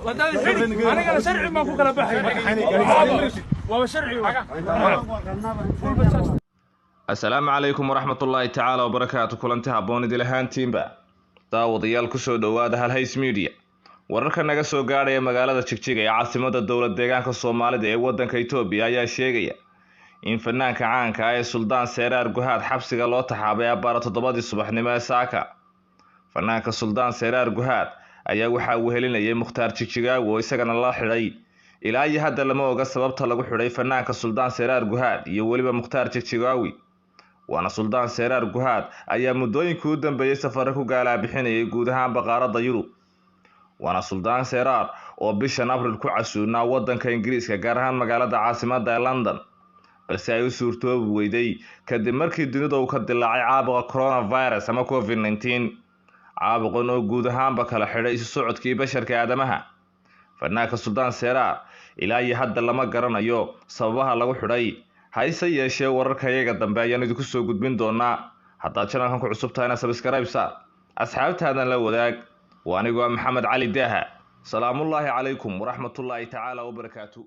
أنا شرعي ما أقول بحي وشرعي السلام عليكم ورحمة الله تعالى وبركاته. كلنتي هابون دي lahaantiinba daawadayaal ku soo dhawaada Hal Hays Media. wararka naga soo gaaraya magaalada Jigjiga ee caasimada dawlad deegaanka Soomaalida ee wadanka Itoobiya ayaa sheegaya in fanaanka caanka ah ee Suldaan Seraar Guhaad xabsiga loo taxaabay abaara 7 subaxnimo ee saaka. fanaanka Suldaan Seraar Guhaad ayaa waxa uu helinayay Mukhtaar Jigjiga oo isagana la xidhay ilaa iyo hadda lama oga sababta lagu xidhay fanaanka Suldaan Seraar Guhaad iyo waliba Mukhtaar Jigjiga. waana Suldaan Seraar Guhaad ayaa muddooyinkii u dambeeyay safar ku gaala bixinayay guud ahaan baqaarada Yurub. waana Suldaan Seraar oo bishan Abriil ku casuunaa wadanka Ingiriiska gaar ahaan magaalada caasimadda London, balse ay u suurtoobi weyday kadib markii dunida uu ka dilaacay caabuqa coronavirus ama COVID-19, caabuqan oo guud ahaanba kala xidhay isu socodkii basharka aadamaha. fanaanka Suldaan Seraar ilaa iyo hadda lama garanayo sababaha lagu xidhay, hayse yeeshee wararkayaga dambe ayaan idinku soo gudbin doonaa. haddaad channelkan ku cusub tahayna subscribe saar, asxaabtaadan la wadaag. وأنا محمد علي داها. سلام الله عليكم ورحمة الله تعالى وبركاته.